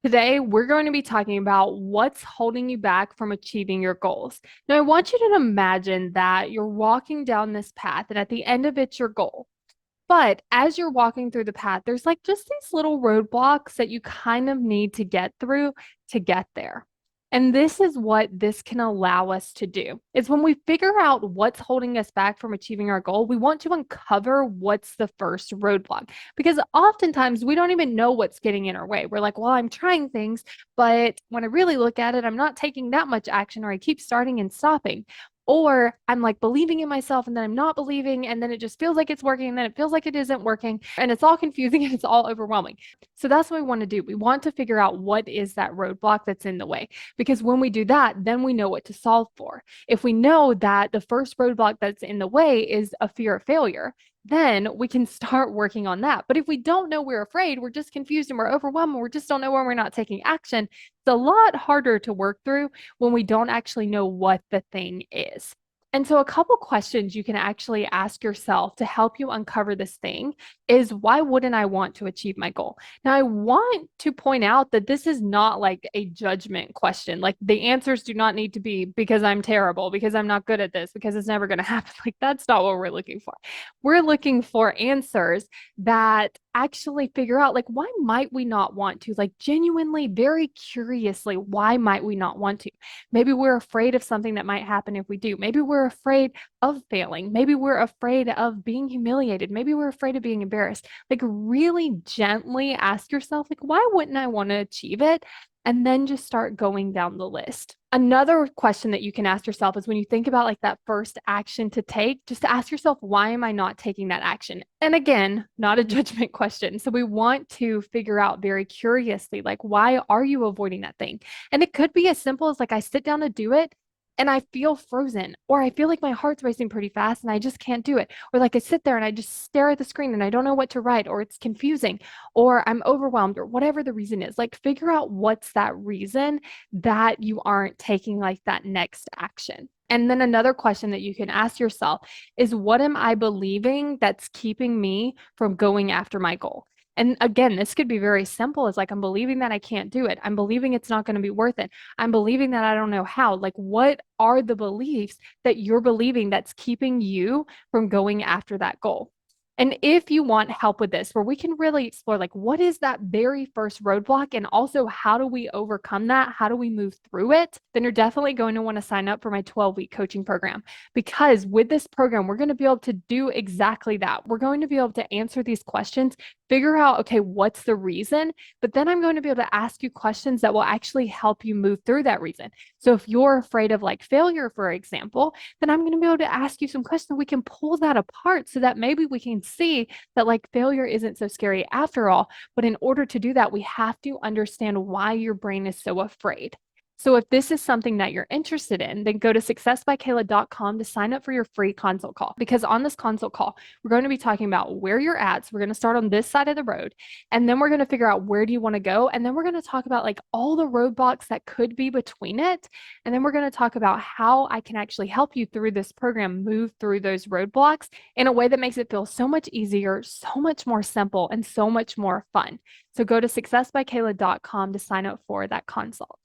Today, we're going to be talking about what's holding you back from achieving your goals. Now, I want you to imagine that you're walking down this path, and at the end of it's your goal. But as you're walking through the path, there's like just these little roadblocks that you kind of need to get through to get there. And this is what this can allow us to do. Is when we figure out what's holding us back from achieving our goal, we want to uncover what's the first roadblock. Because oftentimes we don't even know what's getting in our way. We're like, well, I'm trying things, but when I really look at it, I'm not taking that much action, or I keep starting and stopping. Or I'm like believing in myself and then I'm not believing, and then it just feels like it's working, and then it feels like it isn't working, and it's all confusing and it's all overwhelming. So that's what we want to do. We want to figure out what is that roadblock that's in the way. Because when we do that, then we know what to solve for. If we know that the first roadblock that's in the way is a fear of failure, then we can start working on that. But if we don't know we're afraid, we're just confused and we're overwhelmed, and we just don't know when we're not taking action, it's a lot harder to work through when we don't actually know what the thing is. And so, a couple questions you can actually ask yourself to help you uncover this thing is, why wouldn't I want to achieve my goal? Now, I want to point out that this is not like a judgment question. Like, the answers do not need to be because I'm terrible, because I'm not good at this, because it's never going to happen. Like, that's not what we're looking for. We're looking for answers that actually figure out, like, why might we not want to? Like, genuinely, very curiously, why might we not want to? Maybe we're afraid of something that might happen if we do. Maybe we're afraid of failing. Maybe we're afraid of being humiliated. Maybe we're afraid of being embarrassed. Like, really gently ask yourself, like, why wouldn't I want to achieve it? And then just start going down the list. Another question that you can ask yourself is, when you think about like that first action to take, just to ask yourself, why am I not taking that action? And again, not a judgment question. So we want to figure out very curiously, like, why are you avoiding that thing? And it could be as simple as, like, I sit down to do it and I feel frozen, or I feel like my heart's racing pretty fast and I just can't do it. Or like I sit there and I just stare at the screen and I don't know what to write, or it's confusing, or I'm overwhelmed, or whatever the reason is. Like, figure out what's that reason that you aren't taking like that next action. And then another question that you can ask yourself is, what am I believing that's keeping me from going after my goal? And again, this could be very simple, as like, I'm believing that I can't do it. I'm believing it's not going to be worth it. I'm believing that I don't know how. Like, what are the beliefs that you're believing that's keeping you from going after that goal? And if you want help with this, where we can really explore, like, what is that very first roadblock, and also how do we overcome that? How do we move through it? Then you're definitely going to want to sign up for my 12-week coaching program. Because with this program, we're going to be able to do exactly that. We're going to be able to answer these questions, figure out, okay, what's the reason? But then I'm going to be able to ask you questions that will actually help you move through that reason. So if you're afraid of like failure, for example, then I'm going to be able to ask you some questions. We can pull that apart so that maybe we can see that like failure isn't so scary after all. But in order to do that, we have to understand why your brain is so afraid. So if this is something that you're interested in, then go to successbykayla.com to sign up for your free consult call. Because on this consult call, we're going to be talking about where you're at. So we're going to start on this side of the road, and then we're going to figure out where do you want to go. And then we're going to talk about like all the roadblocks that could be between it. And then we're going to talk about how I can actually help you through this program, move through those roadblocks in a way that makes it feel so much easier, so much more simple, and so much more fun. So go to successbykayla.com to sign up for that consult.